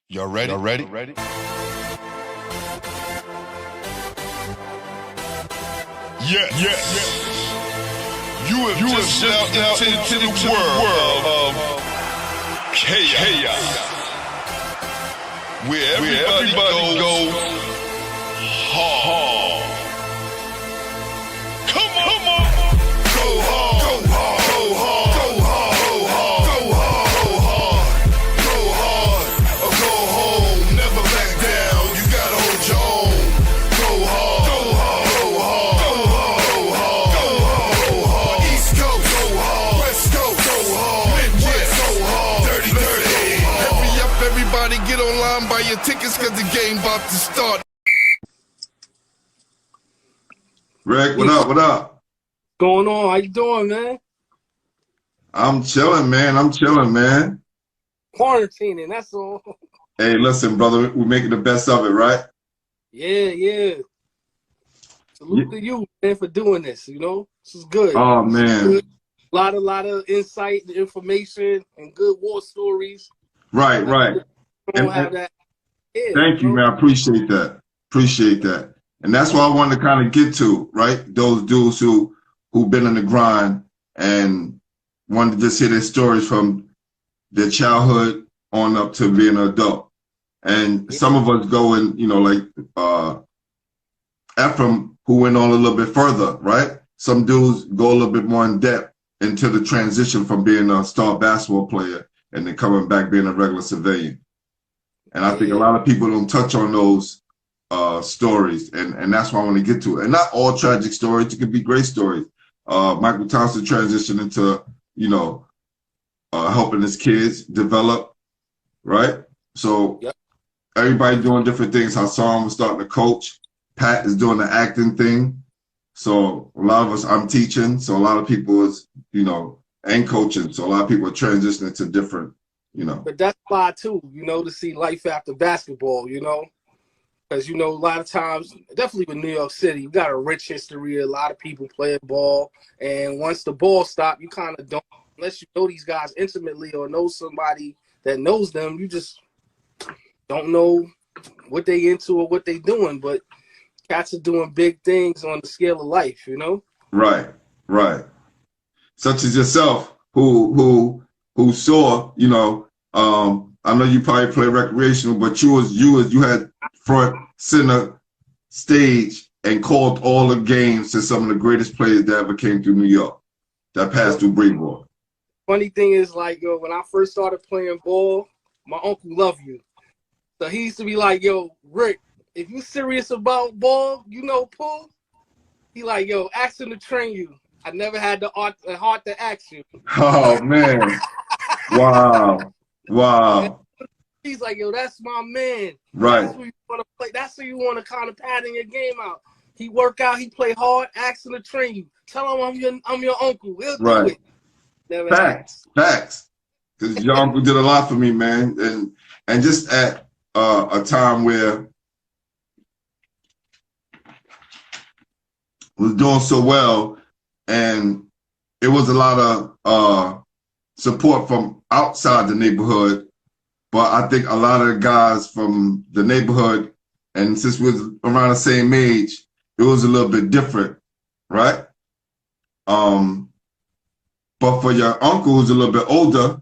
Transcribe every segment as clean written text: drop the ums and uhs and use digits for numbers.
Y'all ready? Y'all ready? Yes. You have just stepped out into the world of chaos. Where everybody goes hard. Come on. Go hard. Go hard. Go hard. Go hard. Go hard. Go hard. Or go home. Never back down. You gotta hold your own. Go hard. Go hard. Go hard. Go hard. Go hard. East Coast. Go hard. West Coast. Go hard. Midwest. Go hard. Dirty. Hurry up, everybody. Get online, buy your tickets, cause the game about to start. Rick, what up? What up? Going on? How you doing, man? I'm chilling, man. Quarantining, that's all. Hey, listen, brother, we're making the best of it, right? Yeah. Salute to you, man, for doing this. You know, this is good. Oh man, good. Lot of insight, and information, and good war stories. Right. Don't have that. Yeah, thank you, man. I appreciate that. And that's what I wanted to kind of get to, right? Those dudes who've been in the grind and wanted to just hear their stories from their childhood on up to being an adult. And some of us go in, you know, like Ephraim, who went on a little bit further, right? Some dudes go a little bit more in depth into the transition from being a star basketball player and then coming back being a regular civilian. And I think a lot of people don't touch on those stories, and that's why I want to get to it. And not all tragic stories, it could be great stories. Michael Thompson transitioned into, you know, helping his kids develop, right? So everybody doing different things. Hassan was starting to coach. Pat is doing the acting thing. So a lot of us, I'm teaching. So a lot of people is, you know, and coaching. So a lot of people are transitioning to different, you know. But that's why too, you know, to see life after basketball, you know. Because, you know, a lot of times, definitely with New York City, you got a rich history. A lot of people playing ball. And once the ball stops, you kind of don't, unless you know these guys intimately or know somebody that knows them, you just don't know what they into or what they doing. But cats are doing big things on the scale of life, you know? Right. Such as yourself, who saw, you know, I know you probably play recreational, but you had front center stage and called all the games to some of the greatest players that ever came through New York, that passed through Brevoort. Funny thing is, like, yo, when I first started playing ball, my uncle loved you. So he used to be like, yo, Rick, if you serious about ball, you know, pull. He like, yo, ask him to train you. I never had the heart to ask you. Oh, man. Wow. He's like, yo, that's my man. Right. That's who you want to play. That's who you want to kind of pattern your game out. He work out. He play hard. Ask him to train you. Tell him I'm your uncle. He'll do it. Never Facts. Because your uncle did a lot for me, man. And just at a time where was doing so well, and it was a lot of support from outside the neighborhood. But I think a lot of the guys from the neighborhood, and since we was around the same age, it was a little bit different, right? But for your uncle, who's a little bit older,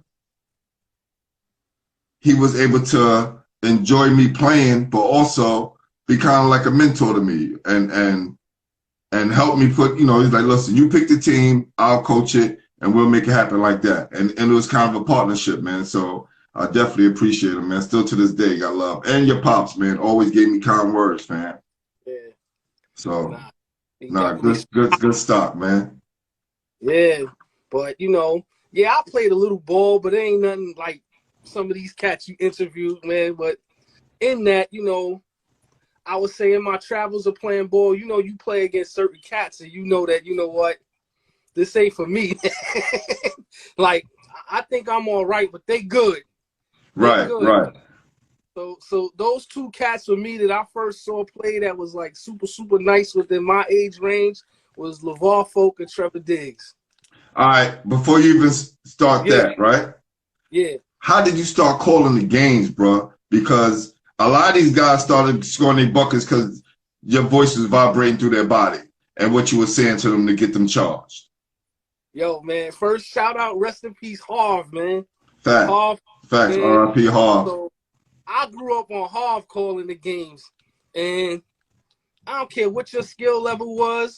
he was able to enjoy me playing, but also be kind of like a mentor to me and help me put, you know, he's like, listen, you pick the team, I'll coach it, and we'll make it happen like that. And it was kind of a partnership, man. So I definitely appreciate him, man. Still to this day, got love. And your pops, man, always gave me kind words, man. Yeah. So, good stock, man. Yeah, but, you know, I played a little ball, but it ain't nothing like some of these cats you interviewed, man. But in that, you know, I was saying my travels of playing ball, you know, you play against certain cats and you know that, you know what, this ain't for me. Like, I think I'm all right, but they good. Right. So those two cats for me that I first saw play that was like super nice within my age range was LeVar Folk and Trevor Diggs. All right, before you even start that, right? Yeah. How did you start calling the games, bro? because a lot of these guys started scoring their buckets because your voice was vibrating through their body and what you were saying to them to get them charged. Yo, man, first shout out, rest in peace, Harv, man. Facts, R.I.P. Harv. So I grew up on Harv calling the games, and I don't care what your skill level was,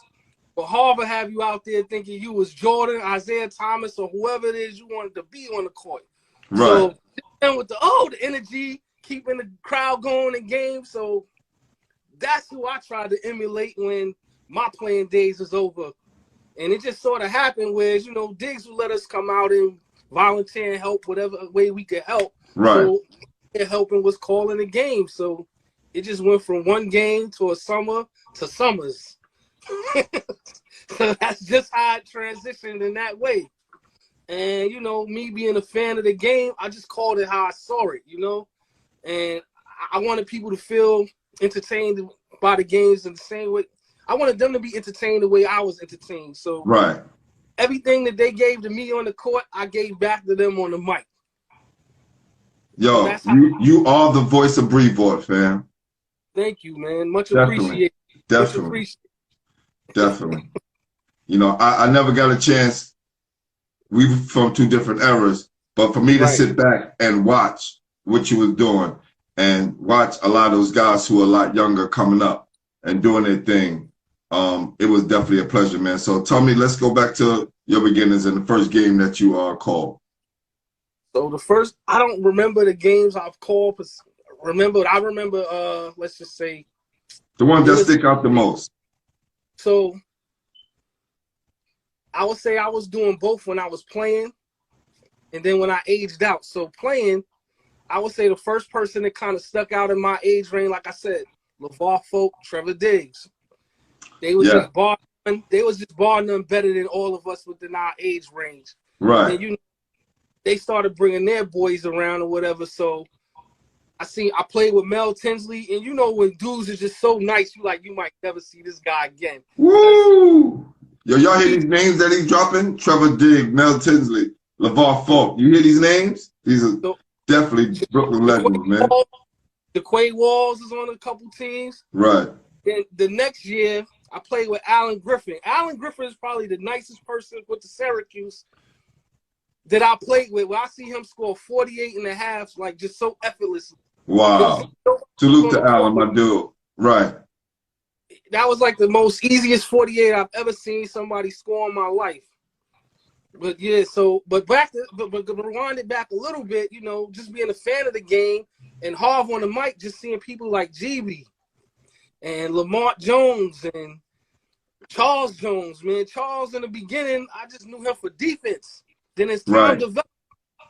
but Harv will have you out there thinking you was Jordan, Isaiah Thomas, or whoever it is you wanted to be on the court. Right. So, and with the energy, keeping the crowd going in games. So that's who I tried to emulate when my playing days was over. And it just sort of happened where, you know, Diggs would let us come out and volunteer and help whatever way we could help. Right. So helping was calling the game. So it just went from one game to a summer to summers. So that's just how it transitioned in that way. And, you know, me being a fan of the game, I just called it how I saw it, you know. And I wanted people to feel entertained by the games in the same way. I wanted them to be entertained the way I was entertained. So right. Everything that they gave to me on the court, I gave back to them on the mic. Yo, you are the voice of Brevoort, fam. Thank you, man. Much appreciated. Definitely. Definitely. You know, I never got a chance. We were from two different eras, but for me to sit back and watch what you was doing and watch a lot of those guys who are a lot younger coming up and doing their thing, it was definitely a pleasure, man. So tell me, let's go back to your beginnings in the first game that you called. So the first, I don't remember the games I've called. I remember, let's just say. The ones that stick out the most. So I would say I was doing both when I was playing and then when I aged out. So playing, I would say the first person that kind of stuck out in my age range, like I said, LeVar Folk, Trevor Diggs. They was just bar none better than all of us within our age range. Right. And, you know, they started bringing their boys around or whatever. So I played with Mel Tinsley, and you know when dudes are just so nice, you might never see this guy again. Woo! Yo, y'all hear these names that he's dropping? Trevor Diggs, Mel Tinsley, LeVar Folk. You hear these names? These are definitely Brooklyn legends, man. The Quay Walls is on a couple teams. Right. Then the next year, I played with Alan Griffin. Alan Griffin is probably the nicest person with the Syracuse that I played with. Where I see him score 48 and a half, like just so effortlessly. Wow. Salute to Alan, my dude. Right. That was like the most easiest 48 I've ever seen somebody score in my life. But yeah, so but rewind it back a little bit, you know, just being a fan of the game and Harv on the mic, just seeing people like GB and Lamont Jones and Charles Jones, man. Charles in the beginning, I just knew him for defense. Then as time developed,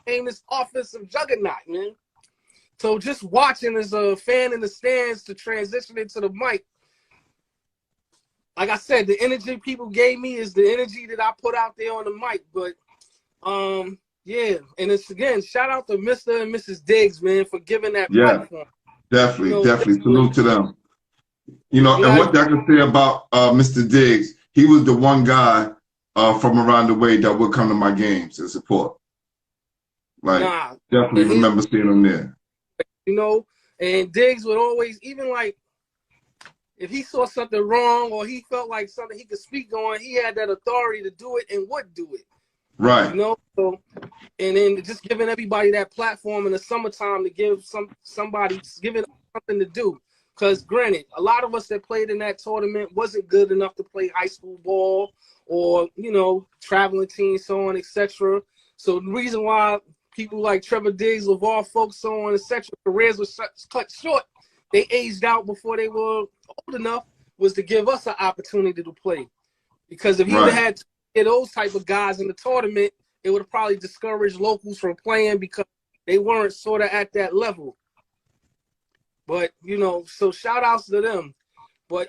became this offensive juggernaut, man. So just watching as a fan in the stands to transition into the mic, like I said, the energy people gave me is the energy that I put out there on the mic. But, yeah. And it's, again, shout out to Mr. and Mrs. Diggs, man, for giving that platform. Definitely, you know, definitely. Salute to them. You know, and what I can say about Mr. Diggs, he was the one guy from around the way that would come to my games and support. Like, definitely remember seeing him there. You know, and Diggs would always, even like, if he saw something wrong or he felt like something he could speak on, he had that authority to do it and would do it. Right. You know, so, and then just giving everybody that platform in the summertime to give somebody giving something to do. Because granted, a lot of us that played in that tournament wasn't good enough to play high school ball or, you know, traveling teams, so on, etc. So the reason why people like Trevor Diggs, LeVar Folk, so on, etc., careers were cut short, they aged out before they were old enough, was to give us an opportunity to play. Because if you would have had those type of guys in the tournament, it would have probably discouraged locals from playing because they weren't sort of at that level. But, you know, so shout outs to them. But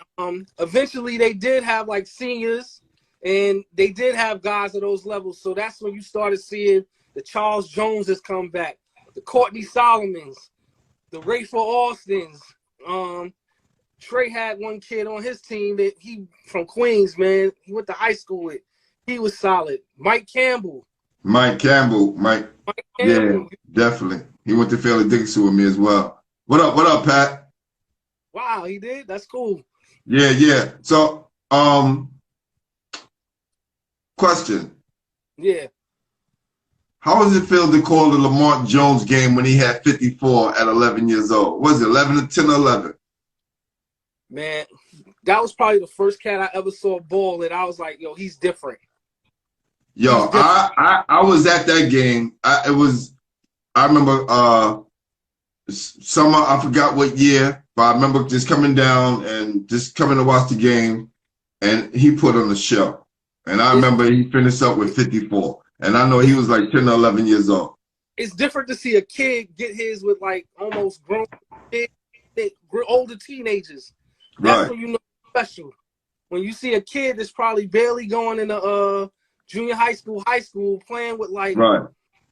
eventually they did have like seniors and they did have guys at those levels. So that's when you started seeing the Charles Joneses come back, the Courtney Solomons, the Rafer Alstons. Trey had one kid on his team that he from Queens, man. He went to high school with. He was solid. Mike Campbell. Mike Campbell. Yeah, definitely. He went to Fairleigh Dickinson with me as well. What up? What up, Pat? Wow, he did? That's cool. Yeah, yeah. So, question. Yeah. How does it feel to call the Lamont Jones game when he had 54 at 11 years old? Was it 11 or 10 or 11? Man, that was probably the first cat I ever saw ball that I was like, yo, he's different. Yo, He's different. I was at that game. I remember summer, I forgot what year, but I remember just coming down and just coming to watch the game, and he put on a show. And I remember he finished up with 54. And I know he was like 10 or 11 years old. It's different to see a kid get his with like almost grown kids, older teenagers. That's Right. when you know it's special. When you see a kid that's probably barely going into junior high school, playing with like Right.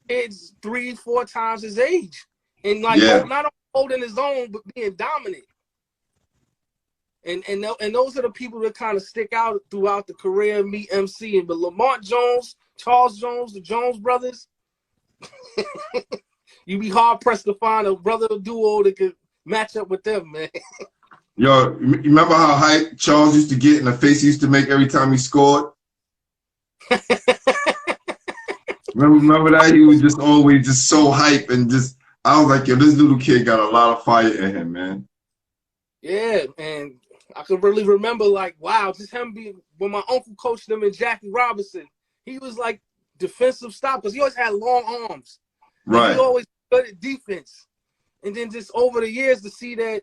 kids 3-4 times his age. And like not only holding his own, but being dominant. And those are the people that kind of stick out throughout the career of me MCing. But Lamont Jones, Charles Jones, the Jones brothers, you be hard pressed to find a brother duo that could match up with them, man. Yo, you remember how hype Charles used to get and the face he used to make every time he scored? remember that? He was just always just so hype and just, I was like, yo, this little kid got a lot of fire in him, man. Yeah, and I can really remember, like, wow, just him being, when my uncle coached him and Jackie Robinson, he was like defensive stop because he always had long arms. Right. He always good at defense. And then just over the years to see that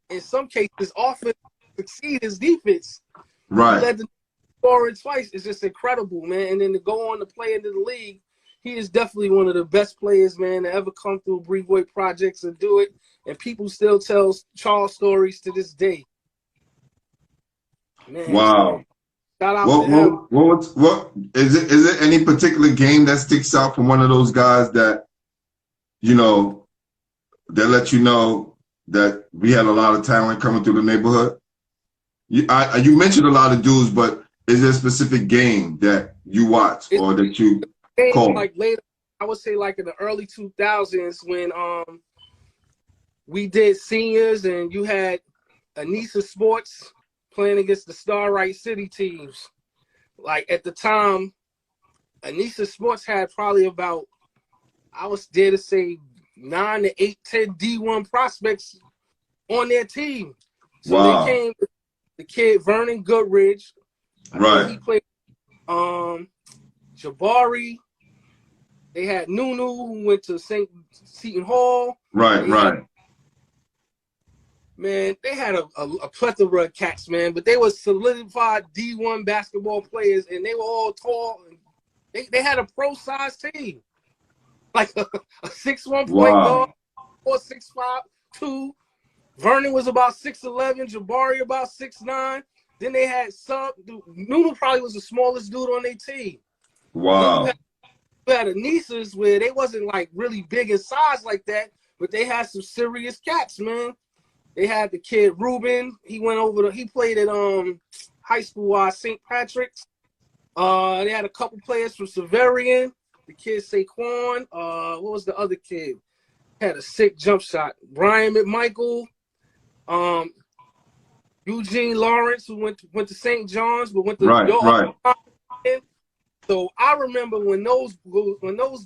in some cases offense succeed his defense. Right. He led the scoring twice. It's just incredible, man. And then to go on to play into the league, he is definitely one of the best players, man, to ever come through Brevoort projects and do it. And people still tell Charles stories to this day. Man, wow. Shout out to him. What is it? Is it any particular game that sticks out from one of those guys that, you know, that let you know that we had a lot of talent coming through the neighborhood? You mentioned a lot of dudes, but is there a specific game that you watch or that you call? Like later, I would say like in the early 2000s when we did seniors and you had Anissa Sports playing against the Starlight City teams. Like at the time, Anissa Sports had probably about, I was dare to say, 9 to 8, 10 D1 prospects on their team. So they came with the kid Vernon Goodridge. Right. He played Jabari. They had Nunu who went to St. Seton Hall. Right. Man, they had a plethora of cats, man, but they were solidified D1 basketball players, and they were all tall. They had a pro-size team, like a 6'1" point guard, 4'6", 5'2". Vernon was about 6'11", Jabari about 6'9". Then they had Nunu probably was the smallest dude on their team. Wow. You had Anissa's where they wasn't like really big in size like that, but they had some serious cats, man. They had the kid Ruben. He played at high school St. Patrick's. They had a couple players from Severian. The kid Saquon. What was the other kid? Had a sick jump shot. Brian McMichael. Eugene Lawrence, who went to St. John's, but went to right. So I remember when those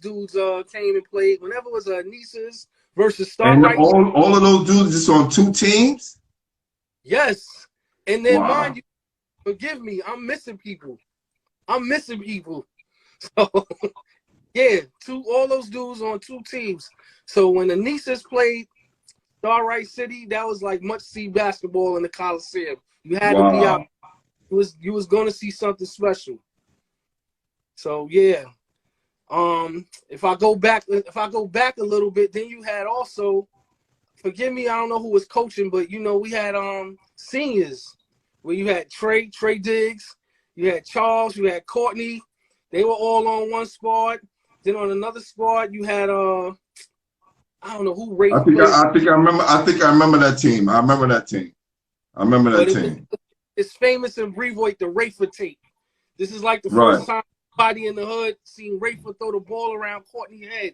dudes came and played. Whenever it was Anissa's versus Starlight. And all of those dudes just on 2 teams? Yes. And then mind you, forgive me, I'm missing people. So yeah, all those dudes on 2 teams. So when the Anissa's played Starlight City, that was like must-see basketball in the Coliseum. You had to be out. You was gonna see something special. So yeah. If I go back a little bit, then you had also, forgive me, I don't know who was coaching, but you know, we had seniors where you had Trey Diggs, you had Charles, you had Courtney. They were all on one squad. Then on another squad, you had I don't know who Rafer. I think I remember that team. I remember that team. It's famous in Brevoort, the Rafer tape. This is like the first time anybody in the hood seen Rafer throw the ball around Courtney's head.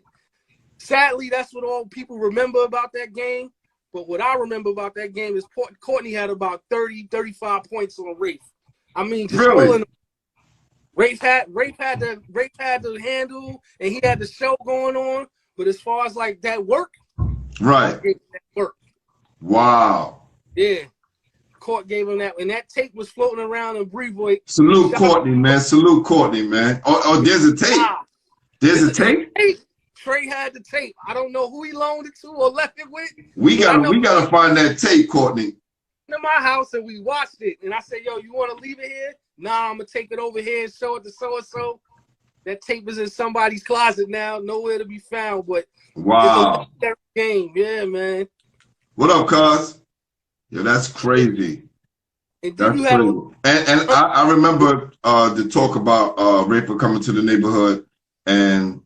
Sadly, that's what all people remember about that game. But what I remember about that game is Courtney had about 30, 35 points on Rafe. I mean, just Really? pulling. Rafe had the handle, and he had the show going on. But as far as like that work, Right. that work. Wow. Yeah. Court gave him that, and that tape was floating around in Brevoort. Salute Courtney, man. Salute Courtney, man. Oh, there's a tape. There's a tape. Trey had the tape. I don't know who he loaned it to or left it with. We gotta find that tape, Courtney. In my house, and we watched it, and I said, "Yo, you want to leave it here? Nah, I'm gonna take it over here and show it to so and so." That tape is in somebody's closet now, nowhere to be found. But wow, it's a game, yeah, man. What up, cuz? Yeah, that's crazy. And that's crazy. And I remember the talk about Rafer coming to the neighborhood, and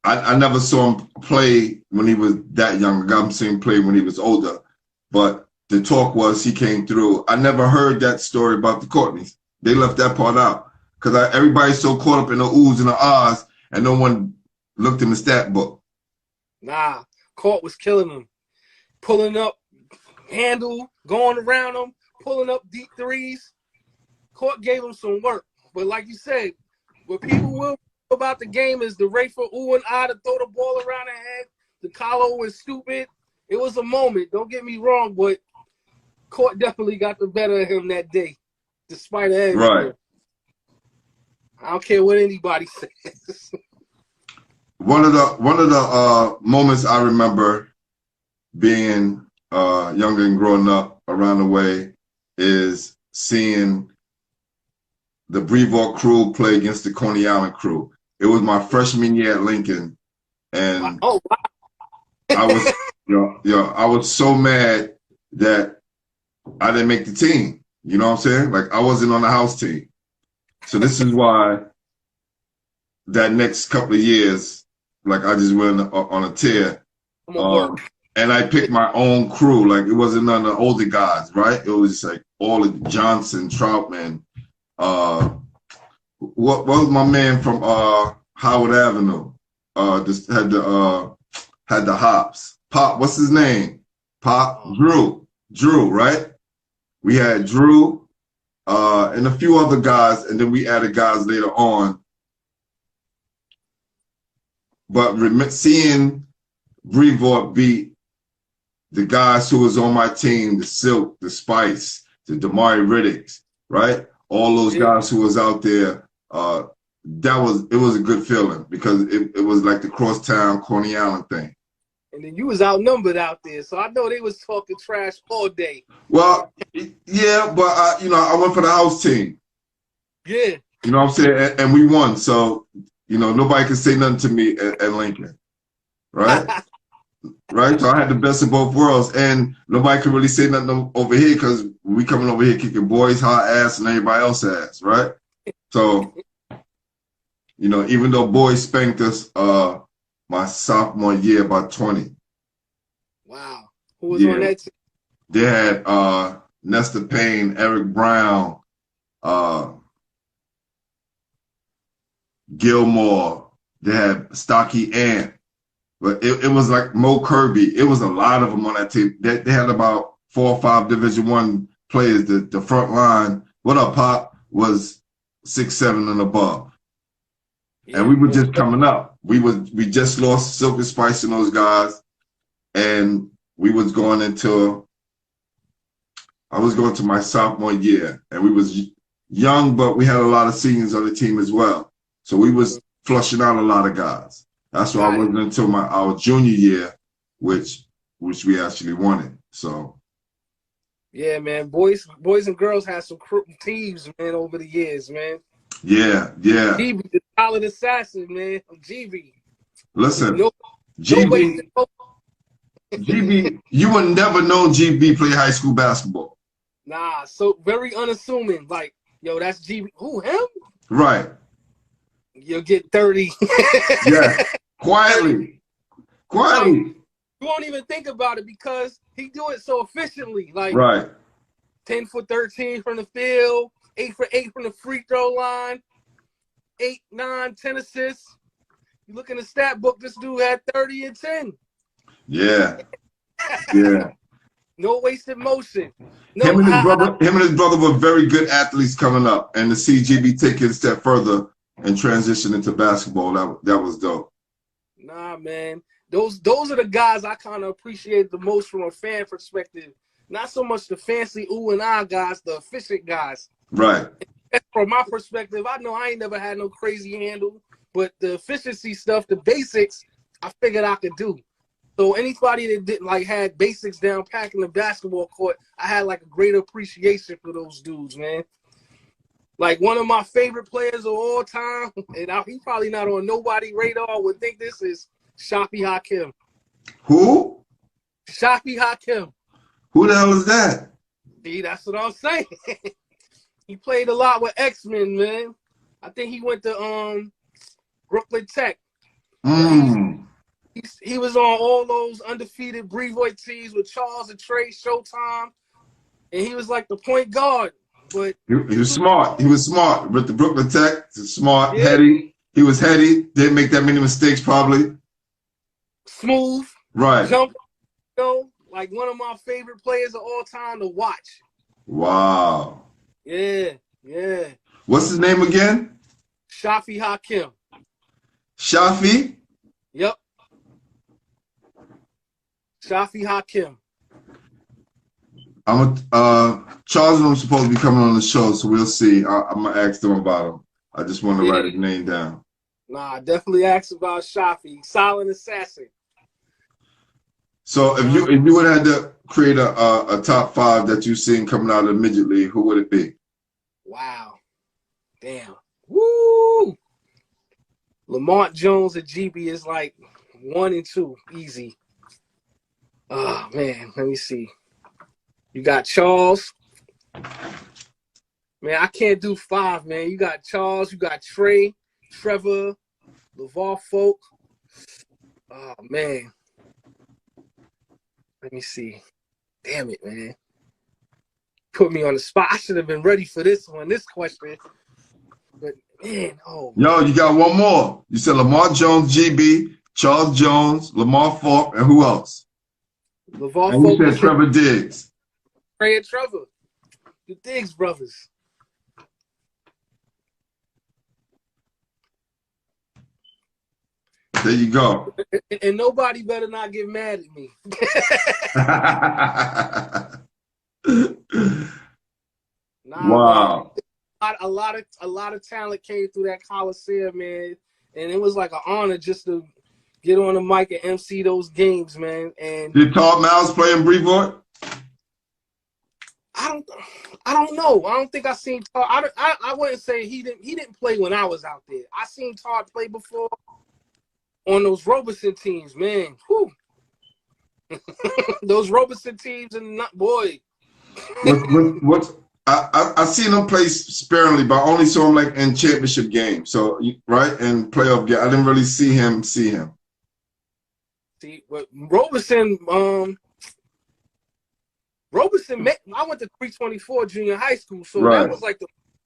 I never saw him play when he was that young. I got him seeing him play when he was older, but the talk was he came through. I never heard that story about the Courtneys. They left that part out because everybody's so caught up in the oohs and the ahs, and no one looked in the stat book. Nah, Court was killing them, pulling up handle, going around them, pulling up deep threes. Court gave him some work, but like you said, what people will about the game is the Rafer ooh and ah to throw the ball around the head. The collar was stupid. It was a moment. Don't get me wrong, but Court definitely got the better of him that day, despite everything. Right. I don't care what anybody says. One of the moments I remember being younger and growing up around the way is seeing the Brevoort crew play against the Coney Island crew. It was my freshman year at Lincoln, and oh wow. I was I was so mad that I didn't make the team. You know what I'm saying? Like I wasn't on the house team. So this is why that next couple of years, like I just went on a tear. And I picked my own crew. Like it wasn't none of the older guys, right? It was like all the Johnson, Troutman. What was my man from Howard Avenue? Just had the hops. Pop, what's his name? Pop, Drew, right? We had Drew and a few other guys, and then we added guys later on. But seeing Brevoort beat the guys who was on my team, the Silk, the Spice, the Damari Riddicks, right? All those guys who was out there, it was a good feeling because it was like the crosstown Coney Island thing. And then you was outnumbered out there, so I know they was talking trash all day. Well, yeah, but I went for the house team. Yeah. You know what I'm saying? And we won, so nobody could say nothing to me at Lincoln, right? Right? So I had the best of both worlds, and nobody could really say nothing over here because we coming over here kicking boys' hot ass and everybody else ass, right? So, even though boys spanked us my sophomore year about 20. Wow. Who was on that team? They had Nestor Payne, Eric Brown, Gilmore. They had Stocky Ant. But it was like Mo Kirby. It was a lot of them on that team. They had about 4 or 5 Division I players. The front line, what up, Pop, was 6'7" and above. Yeah, and we were just coming up. We just lost Silk and Spice and those guys. And I was going to my sophomore year. And we was young, but we had a lot of seniors on the team as well. So we was flushing out a lot of guys. That's why I wasn't until our junior year, which we actually won it. So, yeah, man, boys and girls had some teams, man, over the years, man. Yeah. GB, the solid assassin, man. GB. Listen, GB, you would never know GB play high school basketball. Nah, so very unassuming. Like, yo, that's GB. Who, him? Right. You'll get 30. Yeah, quietly. You won't even think about it because he do it so efficiently. Like, right. 10 for 13 from the field, 8 for 8 from the free throw line, 8, 9, 10 assists. You look in the stat book, this dude had 30 and 10. Yeah. Yeah. No wasted motion. Him and his brother were very good athletes coming up, and to see GB take it a step further and transition into basketball, that was dope. Nah, man. Those are the guys I kind of appreciate the most from a fan perspective. Not so much the fancy ooh and ah guys, the efficient guys. Right. And from my perspective, I know I ain't never had no crazy handle, but the efficiency stuff, the basics, I figured I could do. So anybody that didn't like had basics down packed in the basketball court, I had like a great appreciation for those dudes, man. Like one of my favorite players of all time, and he's probably not on nobody's radar, would think this is Shafi Hakim. Who? Shafi Hakim. Who the hell is that? See, that's what I'm saying. He played a lot with X-Men, man. I think he went to Brooklyn Tech. He was on all those undefeated Brevoort teams with Charles and Trey, Showtime, and he was like the point guard. But he was smart. He was smart with the Brooklyn Tech. Smart, yeah. Heady. He was heady. Didn't make that many mistakes, probably. Smooth. Right. Jump. You know, like one of my favorite players of all time to watch. Wow. Yeah. Yeah. What's his name again? Shafi Hakim. Shafi? Yep. Shafi Hakim. Charles and I'm supposed to be coming on the show, so we'll see. I'm gonna ask them about him. I just want to write his name down. Nah, definitely ask about Shafi. Silent assassin. So if you would have had to create a top 5 that you've seen coming out of the midget league, who would it be? Wow. Damn. Woo! Lamont Jones at GB is like 1 and 2. Easy. Oh man, let me see. You got Charles. Man, I can't do 5, man. You got Charles, you got Trey, Trevor, LeVar Folk. Oh man. Let me see. Damn it, man. Put me on the spot. I should have been ready for this question. But man, oh. Yo, you got one more. You said Lamar Jones, GB, Charles Jones, Lamar Falk, and who else? LeVar and Folk. You said Trevor Diggs. Trey and Trevor. The Diggs brothers. There you go. And nobody better not get mad at me. Wow. Man, a lot of talent came through that Coliseum, man. And it was like an honor just to get on the mic and MC those games, man. And did Todd Miles play in Brevoort? I don't know. I don't think I seen Todd. I wouldn't say he didn't play when I was out there. I seen Todd play before on those Robeson teams, man. Whew. Those Robeson teams and boy. I seen him play sparingly, but I only saw him like in championship games. So right in playoff game, I didn't really see him. See, but Robeson, I went to 324 junior high school, so that was like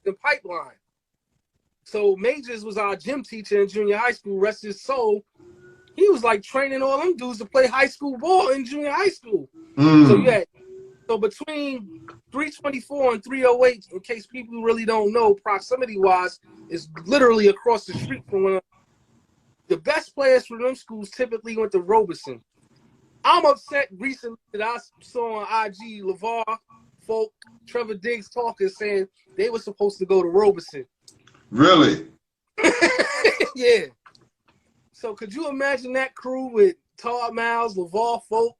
the pipeline. So Majors was our gym teacher in junior high school, rest his soul. He was like training all them dudes to play high school ball in junior high school. So between 324 and 308, in case people really don't know, proximity-wise, is literally across the street from one of the best players from them schools typically went to Robeson. I'm upset recently that I saw on IG LeVar Folk, Trevor Diggs talking, saying they were supposed to go to Robeson. Really? Yeah. So could you imagine that crew with Todd Miles, LeVar Folk,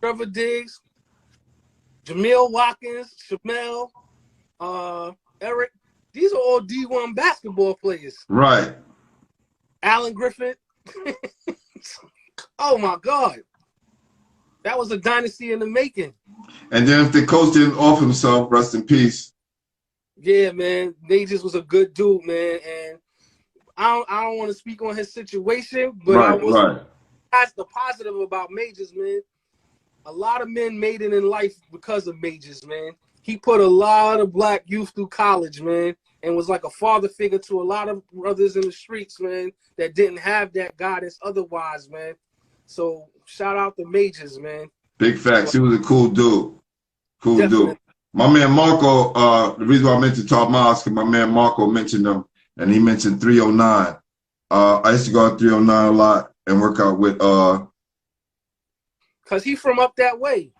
Trevor Diggs, Jamil Watkins, Shamel, Eric? These are all D1 basketball players. Right. Allen Griffith. Oh, my God. That was a dynasty in the making. And then if the coach didn't off himself, rest in peace. Yeah, man. Majors was a good dude, man. And I don't want to speak on his situation, but that's the positive about Majors, man. A lot of men made it in life because of Majors, man. He put a lot of black youth through college, man. and was like a father figure to a lot of brothers in the streets, man, that didn't have that guidance otherwise, man. So shout out to Majors, man. Big facts. He was a cool dude. Cool Definitely. dude. My man Marco, the reason why I mentioned Todd Miles, because my man Marco mentioned him, and he mentioned 309. I used to go out 309 a lot and work out with Cause he from up that way.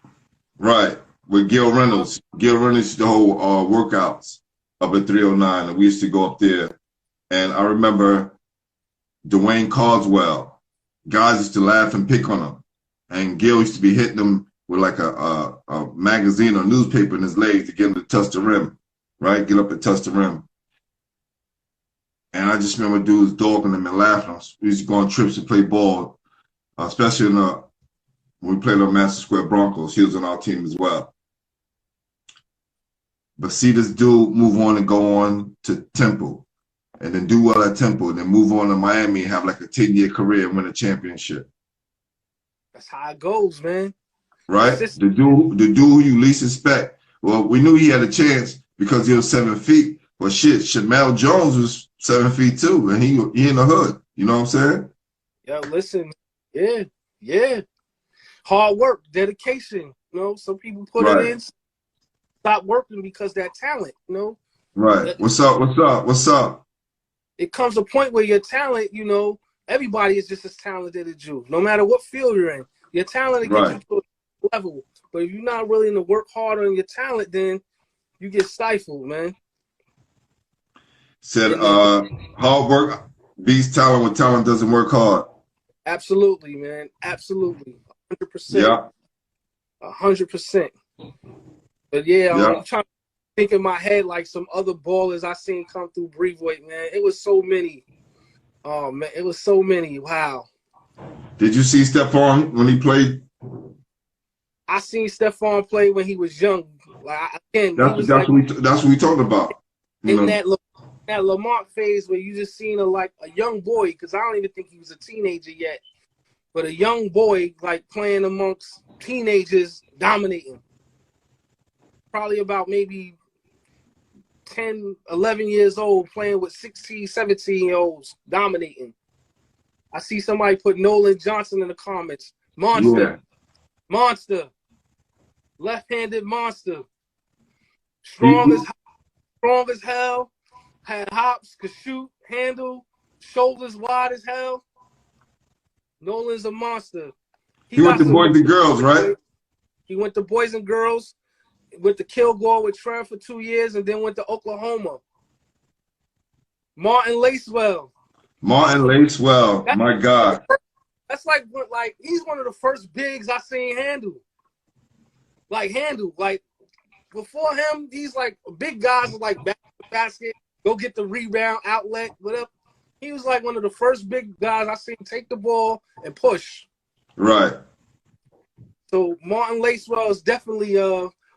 right, with Gil Reynolds. Gil Reynolds used to hold workouts up at 309, and we used to go up there. And I remember Dwayne Carswell. Guys used to laugh and pick on him. And Gil used to be hitting him with like a magazine or newspaper in his legs to get him to touch the rim, right? Get up and touch the rim. And I just remember dudes dogging him and laughing. We used to go on trips to play ball, especially when we played on Madison Square Broncos. He was on our team as well. But see this dude move on and go on to Temple, and then do well at Temple, and then move on to Miami and have like a 10-year career and win a championship. That's how it goes, man. Right? The dude who you least expect. Well, we knew he had a chance because he was 7 feet. But shit, Shamel Jones was 7 feet too, and he in the hood. You know what I'm saying? Yo, listen, yeah. Hard work, dedication. You know, some people put it in, stop working because that talent, you know. Right. What's up? It comes a point where your talent, you know, everybody is just as talented as you. No matter what field you're in, your talent will get you to a level. But if you're not willing to work hard on your talent, then you get stifled, man. Said hard work beats talent when talent doesn't work hard. Absolutely, man. Absolutely. 100%. Yeah. 100%. But yeah, I'm trying to think in my head like some other ballers I seen come through Brevoort, man. It was so many. Oh man, it was so many. Wow. Did you see Stephon when he played? I seen Stephon play when he was young. Like again, that's what we talked about. In that Lamont phase where you just seen a young boy, because I don't even think he was a teenager yet, but a young boy like playing amongst teenagers, dominating. Probably about maybe 10, 11 years old, playing with 16, 17-year-olds, dominating. I see somebody put Nolan Johnson in the comments. Monster. Left-handed monster. Strong as hell. Had hops, could shoot, handle, shoulders wide as hell. Nolan's a monster. He went to boys and girls, right? He went to boys and girls. Went to Kilgore with Trey for 2 years, and then went to Oklahoma. Martin Lacewell, my God. That's like he's one of the first bigs I seen handle. Like before him, these like big guys with like basket, go get the rebound, outlet, whatever. He was like one of the first big guys I seen take the ball and push. Right. So Martin Lacewell is definitely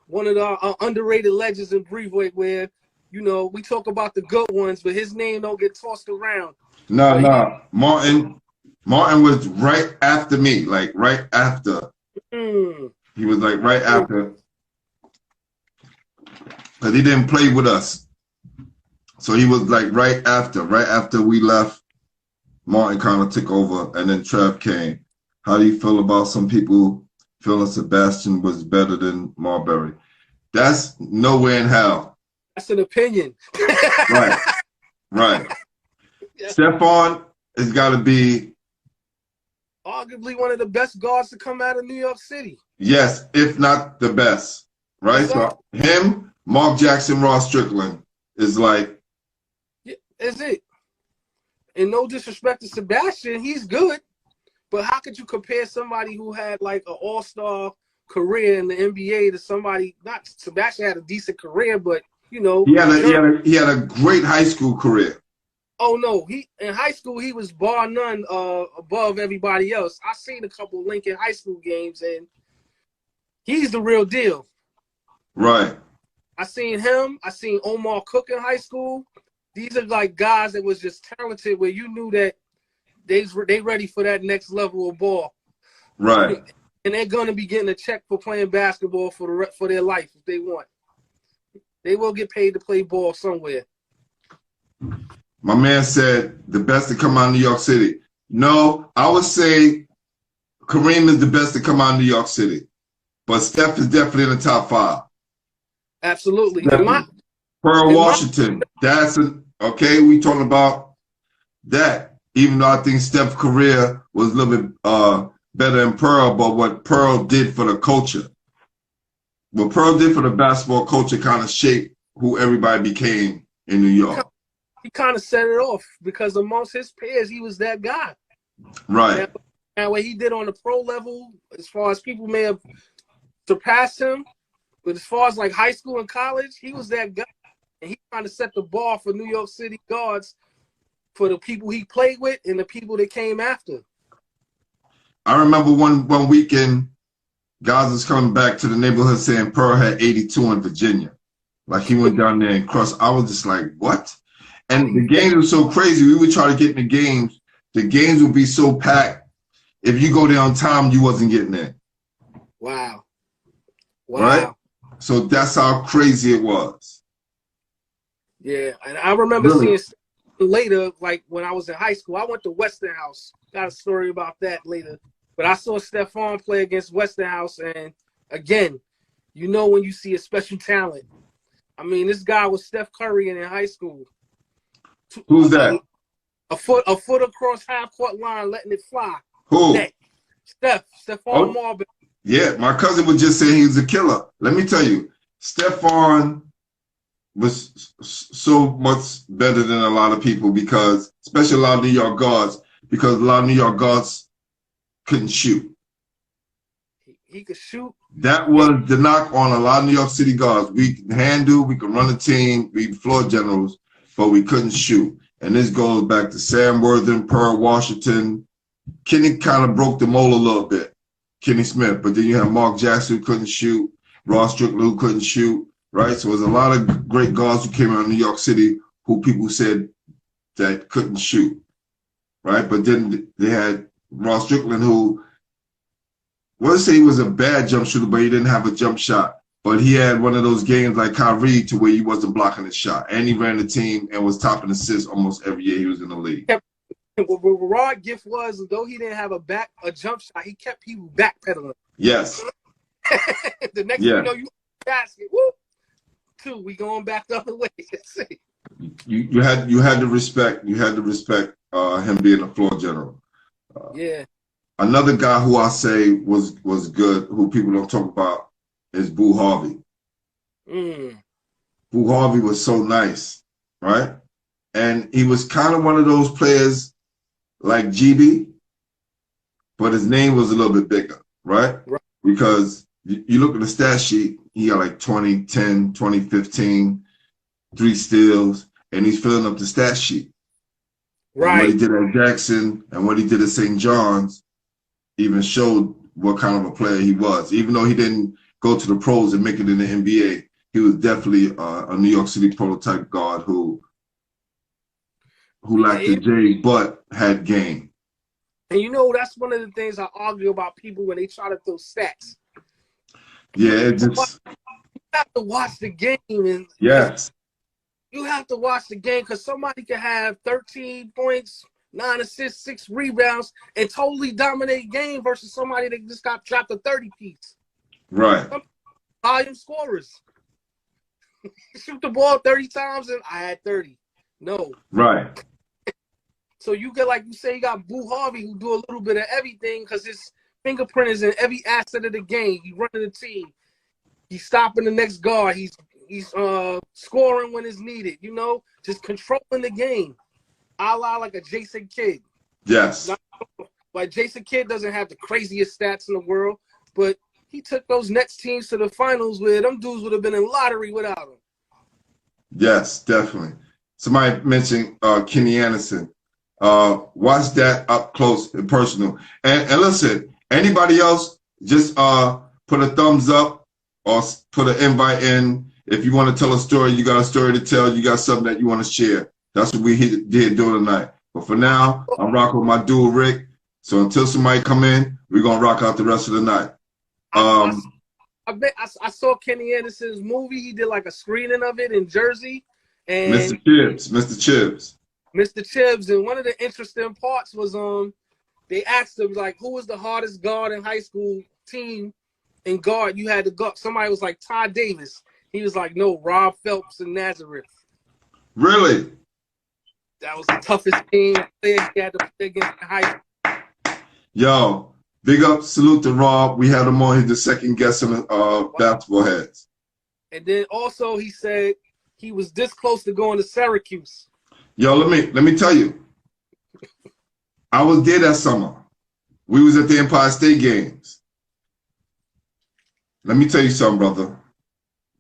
one of the underrated legends in Brevoort where, you know, we talk about the good ones, but his name don't get tossed around. No. Martin was right after me, like right after. He was like right after. Because he didn't play with us. So he was like right after we left, Martin kind of took over, and then Trev came. How do you feel about some people feeling Sebastian was better than Marbury? That's nowhere in hell. That's an opinion. Right. Yeah. Stephon has got to be arguably one of the best guards to come out of New York City. Yes, if not the best. Right? So him, Mark Jackson, Ross Strickland is like. Yeah, is it? And no disrespect to Sebastian, he's good. But how could you compare somebody who had like an all-star career in the NBA to somebody? Not Sebastian had a decent career, but you know, he had a great high school career. Oh no, in high school he was bar none above everybody else. I seen a couple Lincoln high school games, and he's the real deal. Right. I seen him. I seen Omar Cook in high school. These are like guys that was just talented, where you knew that they ready for that next level of ball. Right. And they're gonna be getting a check for playing basketball for their life if they want. They will get paid to play ball somewhere. My man said the best to come out of New York City. No, I would say Kareem is the best to come out of New York City. But Steph is definitely in the top 5. Absolutely. Pearl Washington. That's okay. We talking about that. Even though I think Steph's career was a little bit better than Pearl, but what Pearl did for the culture, what Pearl did for the basketball culture, kind of shaped who everybody became in New York. He kind of set it off because amongst his peers, he was that guy. Right. And what he did on the pro level, as far as people may have surpassed him, but as far as like high school and college, he was that guy. And he kind of set the bar for New York City guards for the people he played with and the people that came after. I remember one weekend, guys was coming back to the neighborhood saying Pearl had 82 in Virginia. Like he went down there and crushed. I was just like, what? And the games were so crazy. We would try to get in the games. The games would be so packed. If you go there on time, you wasn't getting there. Wow. Right? So that's how crazy it was. Yeah, and I remember seeing later, like when I was in high school, I went to Westinghouse. Got a story about that later. But I saw Stephon play against Westinghouse, and again, you know when you see a special talent. I mean, this guy was Steph Curry in high school. Who's that? A foot across half-court line, letting it fly. Who? Stephon Marbury. Yeah, my cousin was just saying he was a killer. Let me tell you, Stephon was so much better than a lot of people because, especially a lot of New York guards, because a lot of New York guards couldn't shoot. He could shoot. That was the knock on a lot of New York City guards. We can handle, we can run a team, we floor generals, but we couldn't shoot. And this goes back to Sam Worthing, Pearl Washington. Kenny kind of broke the mold a little bit, Kenny Smith. But then you have Mark Jackson who couldn't shoot, Ross Strickland who couldn't shoot, right? So there's a lot of great guards who came out of New York City who people said that couldn't shoot, right? But then they had Ross Strickland who, let's say he was a bad jump shooter, but he didn't have a jump shot. But he had one of those games like Kyrie to where he wasn't blocking his shot. And he ran the team and was topping assists almost every year he was in the league. What Rod gift was, though he didn't have a jump shot, he kept people backpedaling. Yes. The next thing you know, you basket, whoop, 2, we going back the other way. You had to respect him being a floor general. Yeah. Another guy who I say was good, who people don't talk about, is Boo Harvey. Boo Harvey was so nice, right? And he was kind of one of those players like GB, but his name was a little bit bigger, right? Because you look at the stat sheet, he got like 2010, 2015, 3 steals, and he's filling up the stat sheet. Right. And what he did at Jackson and what he did at St. John's even showed what kind of a player he was. Even though he didn't go to the pros and make it in the NBA, he was definitely a New York City prototype guard who lacked the J but had game. And you know, that's one of the things I argue about people when they try to throw stats. Yeah, it just... You have to watch the game. And yes. You have to watch the game because somebody can have 13 points, 9 assists, 6 rebounds, and totally dominate game versus somebody that just got dropped a 30-piece. Right. Volume scorers. Shoot the ball 30 times and I had 30. No. Right. So you get, like you say, you got Boo Harvey who do a little bit of everything because his fingerprint is in every asset of the game. He's running the team. He's stopping the next guard. He's scoring when it's needed, you know, just controlling the game. A la like a Jason Kidd. Yes. Like Jason Kidd doesn't have the craziest stats in the world, but he took those Nets teams to the finals where them dudes would have been in lottery without him. Yes, definitely. Somebody mentioned Kenny Anderson. Watch that up close and personal. And listen, anybody else, just put a thumbs up or put an invite in. If you want to tell a story, you got a story to tell, you got something that you want to share. That's what we did doing tonight. But for now, I'm rocking with my dude, Rick. So until somebody come in, we're going to rock out the rest of the night. I saw Kenny Anderson's movie. He did like a screening of it in Jersey. And Mr. Chibbs. Mr. Chibbs, and one of the interesting parts was they asked him like, who was the hardest guard in high school team in guard? You had to go. Somebody was like Todd Davis. He was like, no, Rob Phelps in Nazareth. Really? That was the toughest team he had to play against in high school. Yo, big up, salute to Rob. We had him on. He's the second guest on Basketball Heads. And then also he said he was this close to going to Syracuse. Yo, let me tell you. I was there that summer. We was at the Empire State Games. Let me tell you something, brother.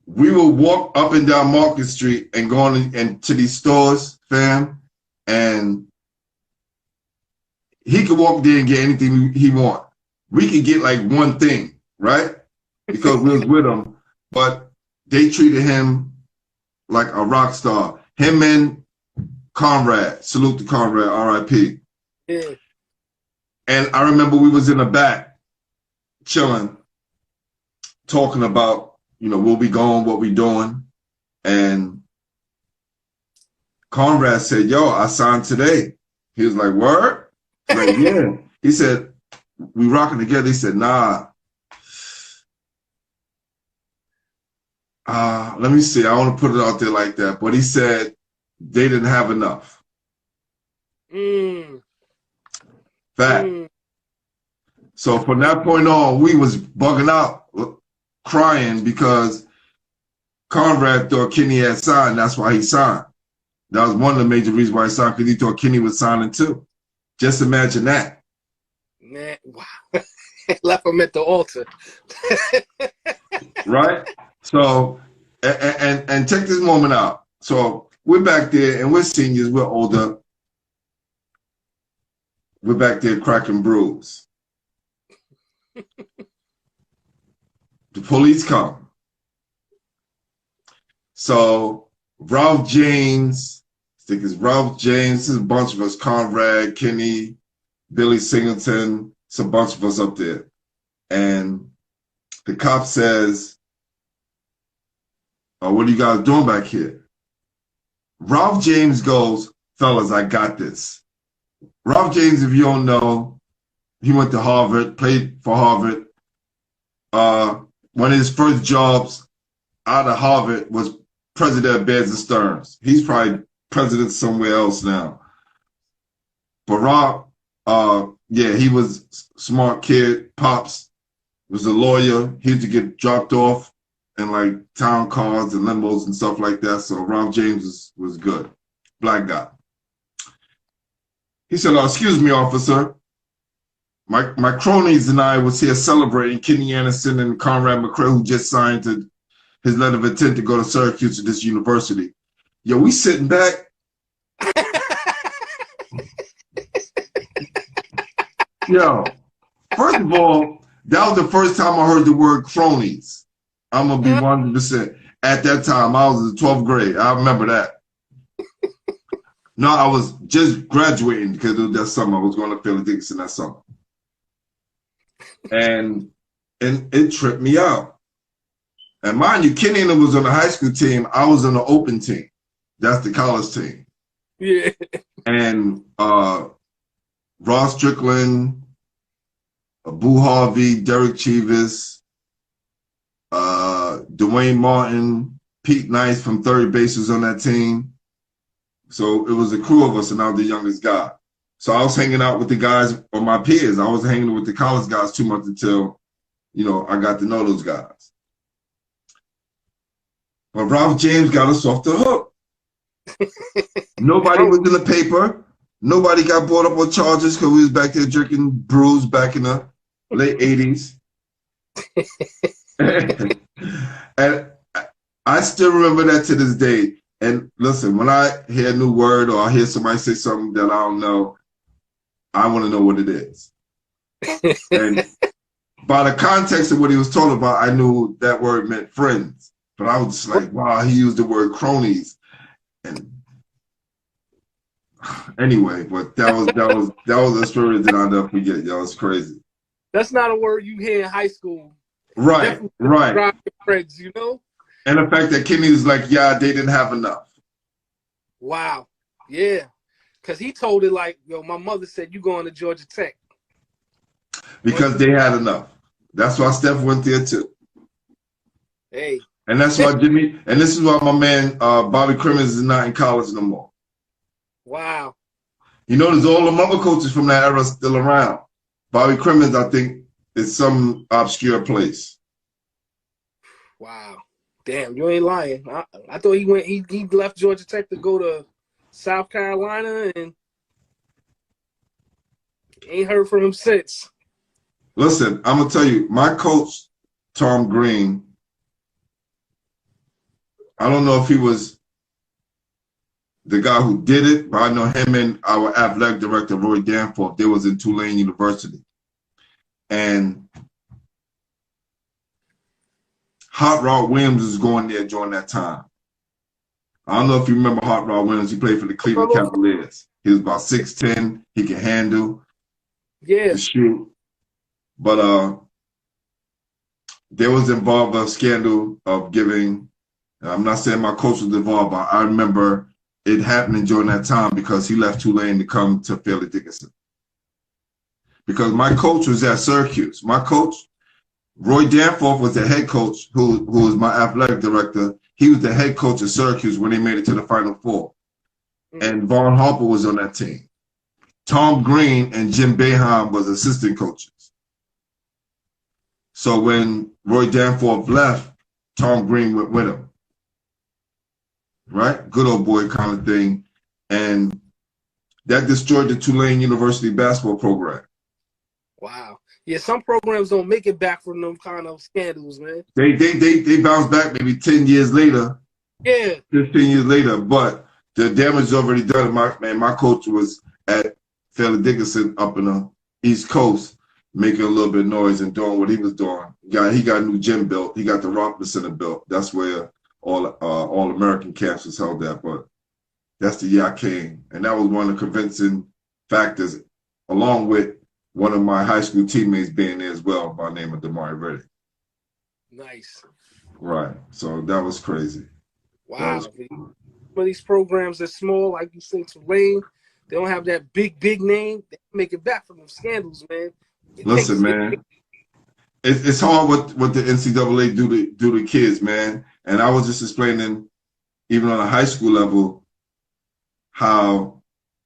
We would walk up and down Market Street and go on into these stores, fam, and he could walk there and get anything he want. We could get like one thing, right? Because we was with him, but they treated him like a rock star. Him and Conrad, salute to Conrad, R.I.P. Yeah. And I remember we was in the back chilling, talking about, where we going, what we doing. And Conrad said, yo, I signed today. He was like, word? Like, yeah. He said, we rocking together. He said, nah. Let me see. I want to put it out there like that. But he said they didn't have enough. Fact. So from that point on, we was bugging out, crying because Conrad thought Kenny had signed. That's why he signed. That was one of the major reasons why he signed, because he thought Kenny was signing too. Just imagine that. Man, wow. Left him at the altar. Right? So, and take this moment out. So we're back there and we're seniors, we're older. We're back there cracking brews. The police come. So Ralph James, I think it's Ralph James, there's a bunch of us, Conrad, Kenny, Billy Singleton, it's a bunch of us up there. And the cop says, oh, what are you guys doing back here? Ralph James goes, fellas, I got this. Ralph James, if you don't know, he went to Harvard, played for Harvard. One of his first jobs out of Harvard was president of Bears and Stearns. He's probably president somewhere else now. But Rob, yeah, he was a smart kid. Pops was a lawyer. He used to get dropped off in like town cars and limos and stuff like that. So Ralph James was good. Black guy. He said, excuse me, officer. My cronies and I was here celebrating Kenny Anderson and Conrad McCray, who just signed his letter of intent to go to Syracuse at this university. Yo, we sitting back. Yo, first of all, that was the first time I heard the word cronies. I'm going to be 100%. At that time, I was in the 12th grade. I remember that. No, I was just graduating because that summer I was going to Philly Dickinson that summer. And it tripped me out. And mind you, Kenny was on the high school team. I was on the open team. That's the college team. Yeah. And Ross Strickland, Boo Harvey, Derek Chivas, Dwayne Martin, Pete Nice from third base was on that team. So it was a crew of us, and I was the youngest guy. So I was hanging out with the guys or my peers. I was hanging with the college guys 2 months until, I got to know those guys. But Ralph James got us off the hook. Nobody was in the paper. Nobody got brought up on charges because we was back there drinking brews back in the late 80s. And I still remember that to this day. And listen, when I hear a new word or I hear somebody say something that I don't know, I want to know what it is. And by the context of what he was talking about, I knew that word meant friends. But I was just like, wow, he used the word cronies. And anyway, but that was a story that I'll never forget. Yo, it's crazy. That's not a word you hear in high school. Right, right. Friends, And the fact that Kenny was like, yeah, they didn't have enough. Wow. Yeah. Because he told it like, yo, my mother said you going to Georgia Tech. Because they had enough. That's why Steph went there too. Hey. And that's why Jimmy, and this is why my man Bobby Crimmins is not in college no more. Wow. You know, there's all the other coaches from that era still around. Bobby Crimmins, I think, is some obscure place. Wow. Damn, you ain't lying. I thought he left Georgia Tech to go to South Carolina and ain't heard from him since. Listen, I'm gonna tell you, my coach, Tom Green, I don't know if he was the guy who did it, but I know him and our athletic director, Roy Danforth, they was in Tulane University. And Hot Rod Williams was going there during that time. I don't know if you remember Hot Rod Williams. He played for the Cleveland Cavaliers. He was about 6'10". He can handle. Yeah. To shoot. But there was involved a scandal of giving. I'm not saying my coach was involved, but I remember it happening during that time because he left Tulane to come to Fairleigh Dickinson. Because my coach was at Syracuse. My coach, Roy Danforth, was the head coach, who was my athletic director. He was the head coach at Syracuse when they made it to the Final Four. And Vaughn Harper was on that team. Tom Green and Jim Boeheim was assistant coaches. So when Roy Danforth left, Tom Green went with him. Right? Good old boy kind of thing. And that destroyed the Tulane University basketball program. Wow. Yeah, some programs don't make it back from them kind of scandals, man. They bounced back maybe 10 years later. Yeah. 15 years later, but the damage is already done. My coach was at Fairleigh Dickinson up in the East Coast, making a little bit of noise and doing what he was doing. He got a new gym built. He got the Rockman Center built. That's where all American camps was held at. But that's the year I came, and that was one of the convincing factors, along with one of my high school teammates being there as well, by the name of Damari Reddick. Nice. Right. So that was crazy. Wow. Some of these programs are small, like you said, Tulane. They don't have that big name. They make it back from them scandals, man. Listen, man, it's hard what the NCAA do to kids, man. And I was just explaining, even on a high school level, how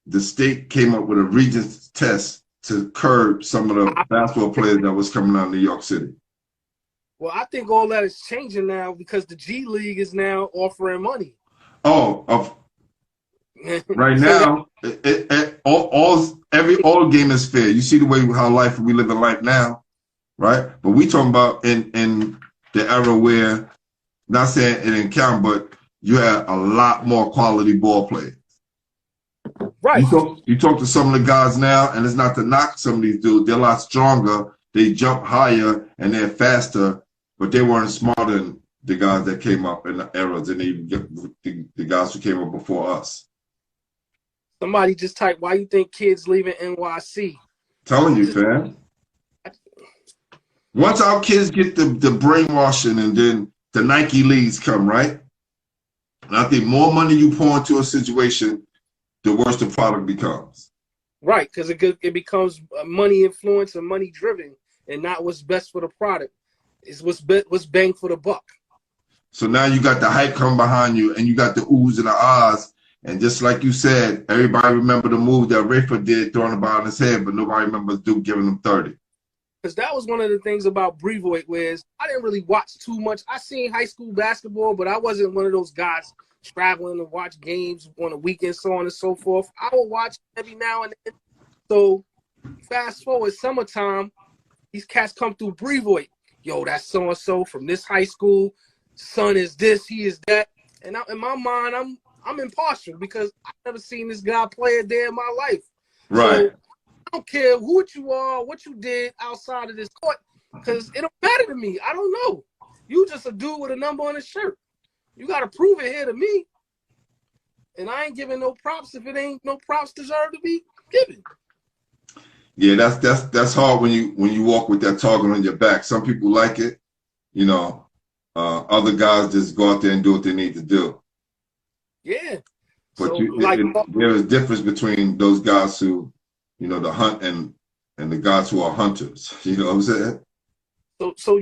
the state came up with a Regents test to curb some of the basketball players that was coming out of New York City. Well, I think all that is changing now because the G League is now offering money. Right now, all game is fair. You see the way how we live in life now, right? But we talking about in the era where, not saying it didn't count, but you had a lot more quality ball players. Right. You talk to some of the guys now, and it's not to knock some of these dudes. They're a lot stronger. They jump higher and they're faster, but they weren't smarter than the guys that came up in the eras, and even the guys who came up before us. Somebody just typed, why you think kids leaving NYC? Telling you, fam. Once our kids get the brainwashing and then the Nike leagues come, right? And I think more money you pour into a situation, the worse the product becomes. Right, because it becomes money influence and money driven, and not what's best for the product. It's what's bang for the buck. So now you got the hype come behind you, and you got the oohs and the ahs. And just like you said, everybody remember the move that Rafer did, throwing the ball on his head, but nobody remembers Duke giving him 30. Because that was one of the things about Brevoort, whereas I didn't really watch too much. I seen high school basketball, but I wasn't one of those guys traveling to watch games on the weekend, so on and so forth. I would watch every now and then. So fast forward summertime, these cats come through Brevoort. Yo, that's so-and-so from this high school. Son is this, he is that. And in my mind, I'm impartial because I've never seen this guy play a day in my life. Right. So I don't care who you are, what you did outside of this court, because it don't matter to me. I don't know. You just a dude with a number on his shirt. You got to prove it here to me. And I ain't giving no props if it ain't no props deserve to be given. Yeah, that's hard when you walk with that target on your back. Some people like it, you know. Other guys just go out there and do what they need to do. Yeah. But So like, there is difference between those guys who, you know, the hunt and the guys who are hunters. You know what I'm saying? so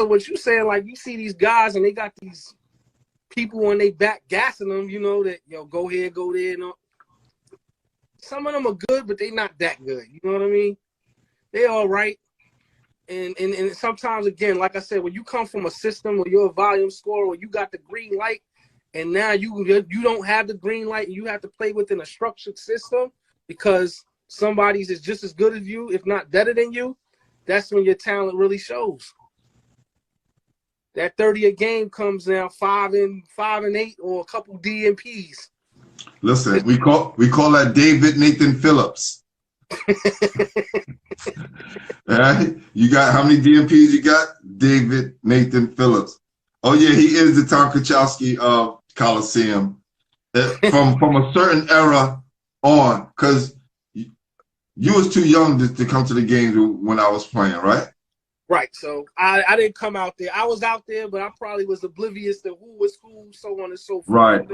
what you saying, like, you see these guys and they got these people on their back gassing them, you know, that, yo, go here, go there. You know? Some of them are good, but they not that good. You know what I mean? They all right. And sometimes, again, like I said, when you come from a system or you're a volume scorer or you got the green light and now you don't have the green light and you have to play within a structured system because somebody's is just as good as you, if not better than you, that's when your talent really shows. That 30 a game comes now 5 and 8 or a couple DMPs. Listen, we call that David Nathan Phillips. All right, you got how many DMPs you got? David Nathan Phillips. Oh yeah, he is the Tom Kachowski of Coliseum from a certain era on, because you was too young to come to the games when I was playing, right? Right. So I didn't come out there. I was out there, but I probably was oblivious to who was who, so on and so forth.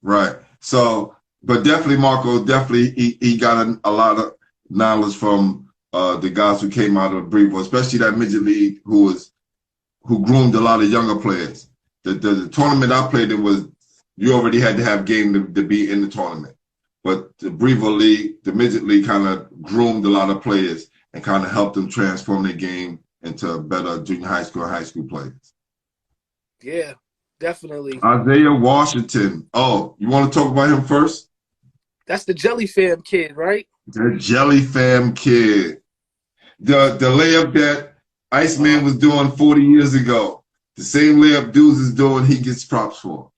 Right. So, but definitely, Marco, he got a lot of knowledge from the guys who came out of Brevoort, especially that midget league who groomed a lot of younger players. The tournament I played in was, you already had to have game to be in the tournament. But the Brevoort League, the midget league, kind of groomed a lot of players and kind of helped them transform their game into better junior high school and high school players. Yeah, definitely. Isaiah Washington. Oh, you want to talk about him first? That's the Jelly Fam kid, right? The Jelly Fam kid. The layup that Iceman was doing 40 years ago. The same layup dudes is doing, he gets props for.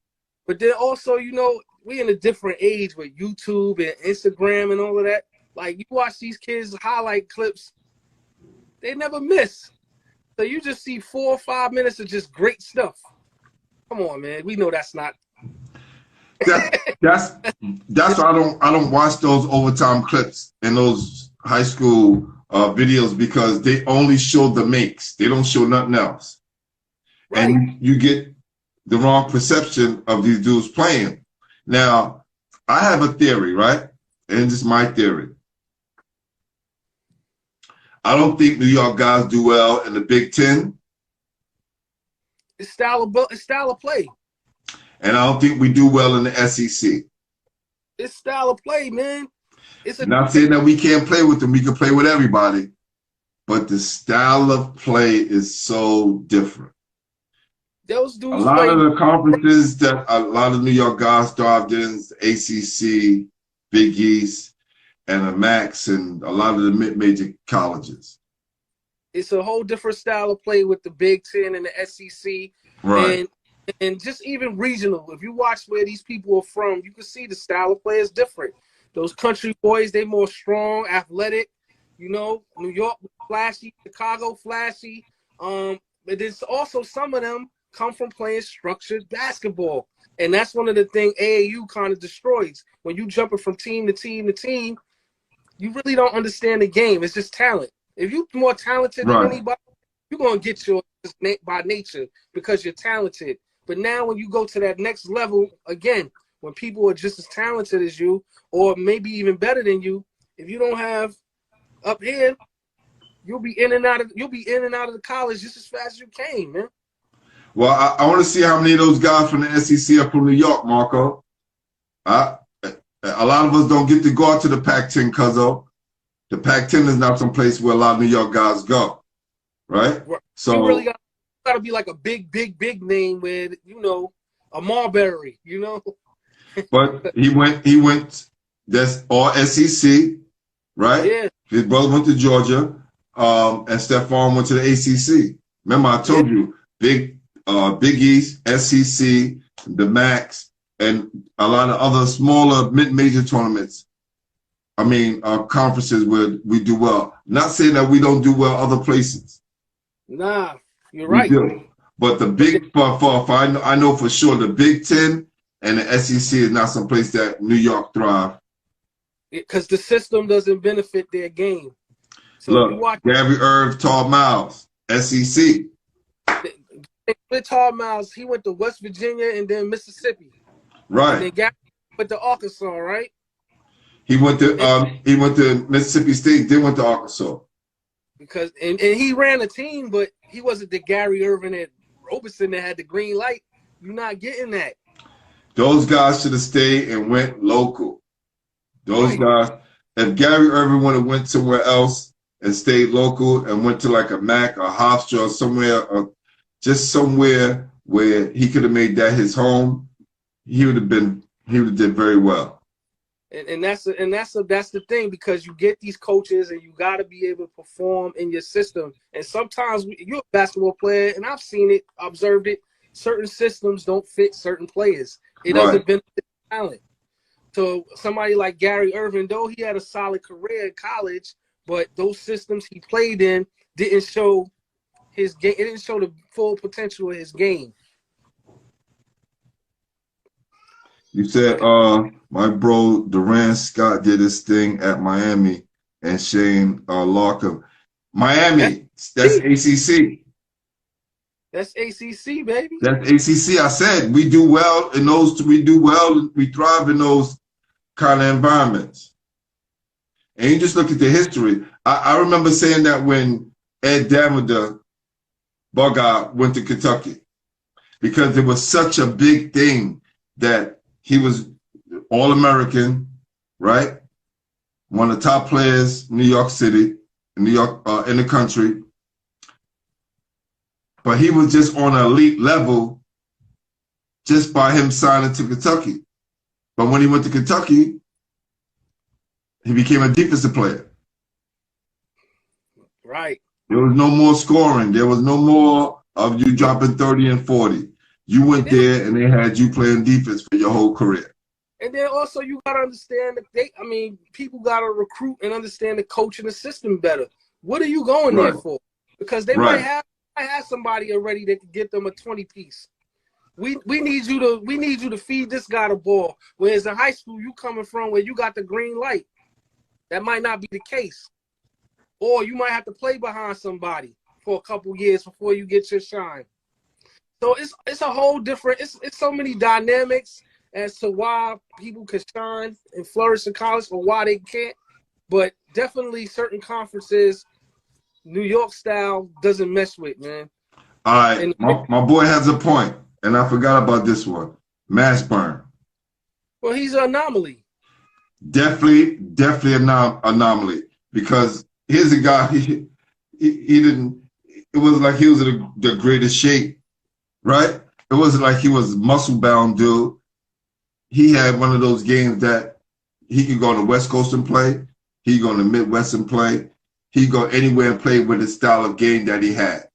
But then also, you know, we in a different age with YouTube and Instagram and all of that. Like, you watch these kids' highlight clips, they never miss. So you just see 4 or 5 minutes of just great stuff. Come on, man. We know that's not. That's why I don't watch those overtime clips and those high school videos, because they only show the makes. They don't show nothing else. Right. And you get the wrong perception of these dudes playing. Now, I have a theory, right? And it's my theory. I don't think New York guys do well in the Big Ten. It's style of play. And I don't think we do well in the SEC. It's style of play, man. Not saying that we can't play with them. We can play with everybody. But the style of play is so different. Those dudes a lot of the conferences that a lot of New York guys thrived in, ACC, Big East, and the Max, and a lot of the mid-major colleges. It's a whole different style of play with the Big Ten and the SEC. Right. And just even regional. If you watch where these people are from, you can see the style of play is different. Those country boys, they more strong, athletic. You know, New York flashy, Chicago flashy. But there's also some of them come from playing structured basketball. And that's one of the things AAU kind of destroys. When you jumping from team to team to team, you really don't understand the game. It's just talent. If you're more talented than anybody, you're going to get yours by nature because you're talented. But now when you go to that next level, again, when people are just as talented as you or maybe even better than you, if you don't have up here, you'll be in and out of the college just as fast as you came, man. Well, I want to see how many of those guys from the SEC are from New York, Marco. A lot of us don't get to go out to the Pac-10 because the Pac-10 is not some place where a lot of New York guys go, right? So you really got to be like a big name with, you know, a Marbury, you know. But he went. That's all SEC, right? Yeah. His brother went to Georgia, and Stephon went to the ACC. Remember, I told you, Big East, SEC, the Max, and a lot of other smaller mid-major tournaments. I mean, conferences where we do well. Not saying that we don't do well other places. Nah, you're right. We do. But the big, I know for sure, the Big Ten and the SEC is not some place that New York thrive. Because the system doesn't benefit their game. So look, Gary Irv, Tall Miles, SEC. With Tall Miles, he went to West Virginia and then Mississippi. And then Right. Gary went to Arkansas, right? He went to Mississippi State, then went to Arkansas. Because and he ran a team, but he wasn't the Gary Irvin and Robeson that had the green light. You're not getting that. Those guys should have stayed and went local. Those Right. guys, if Gary Irvin would have went somewhere else and stayed local and went to like a Mac or Hofstra or somewhere, or just somewhere where he could have made that his home, he would have did very well. And that's the thing, because you get these coaches and you got to be able to perform in your system. And sometimes you're a basketball player, and I've seen it, observed it. Certain systems don't fit certain players. It doesn't benefit talent. So somebody like Gary Irvin, though he had a solid career in college, but those systems he played in didn't show his game. It didn't show the full potential of his game. You said, my bro Durant Scott did his thing at Miami and Shane Larkham. Miami, that's ACC. That's ACC, baby. That's ACC. I said we do well in those. We do well. We thrive in those kind of environments. And you just look at the history. I remember saying that when Ed Damada Bogart went to Kentucky, because it was such a big thing that he was All-American, right? One of the top players in New York City, in New York, in the country. But he was just on an elite level just by him signing to Kentucky. But when he went to Kentucky, he became a defensive player. Right. There was no more scoring. There was no more of you dropping 30 and 40. You went there and they had you playing defense for your whole career. And then also you got to understand that people got to recruit and understand the coach and the system better. What are you going there for? Because they might have somebody already that can get them a 20-piece. We need you to feed this guy the ball. Whereas in high school, you coming from where you got the green light. That might not be the case. Or you might have to play behind somebody for a couple years before you get your shine. So it's a whole different, it's so many dynamics as to why people can shine and flourish in college or why they can't. But definitely certain conferences, New York style doesn't mess with, man. All right, my boy has a point, and I forgot about this one. Mashburn. Well, he's an anomaly. Definitely an anomaly, because here's a guy, he didn't, it wasn't like he was in the greatest shape. Right? It wasn't like he was muscle-bound dude. He had one of those games that he could go on the West Coast and play. He could go on the Midwest and play. He could go anywhere and play with the style of game that he had.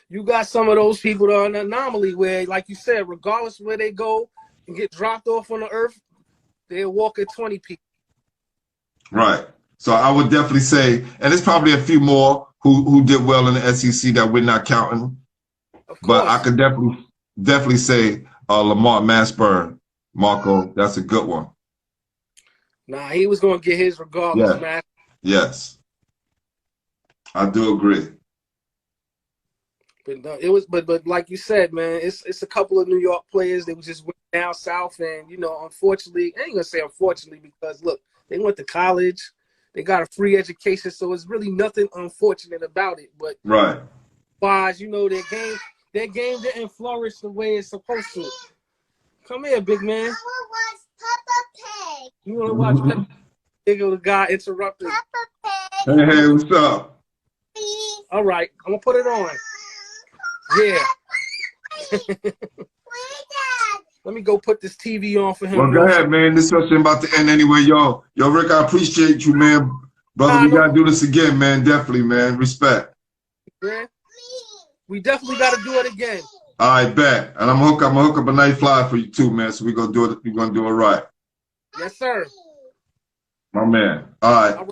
You got some of those people that are an anomaly where, like you said, regardless of where they go and get dropped off on the earth, they'll walk at 20 people. Right. So I would definitely say, and there's probably a few more who did well in the SEC that we're not counting. But I could definitely say Lamont Mashburn, Marco. That's a good one. Nah, he was going to get his regardless, man. Yes, I do agree. But no, it was, but like you said, man, it's a couple of New York players that just went down south, and unfortunately, I ain't gonna say unfortunately, because look, they went to college, they got a free education, so it's really nothing unfortunate about it. But wise, their game didn't flourish the way it's supposed to. Come here, big man. I want to watch Peppa Pig. You want to watch Peppa Pig? The guy interrupted. Peppa Pig. Hey, what's up? Please. All right, I'm gonna put it on. Yeah. Let me go put this TV on for him. Well, go ahead, man. This session about to end anyway, yo. Yo, Rick, I appreciate you, man. Brother, we gotta do this again, man. Definitely, man. Respect. Yeah. We definitely got to do it again. All right, bet. And I'm gonna hook up a night fly for you too, man. So we're gonna do it. We're gonna do it right. Yes, sir. My man. All right.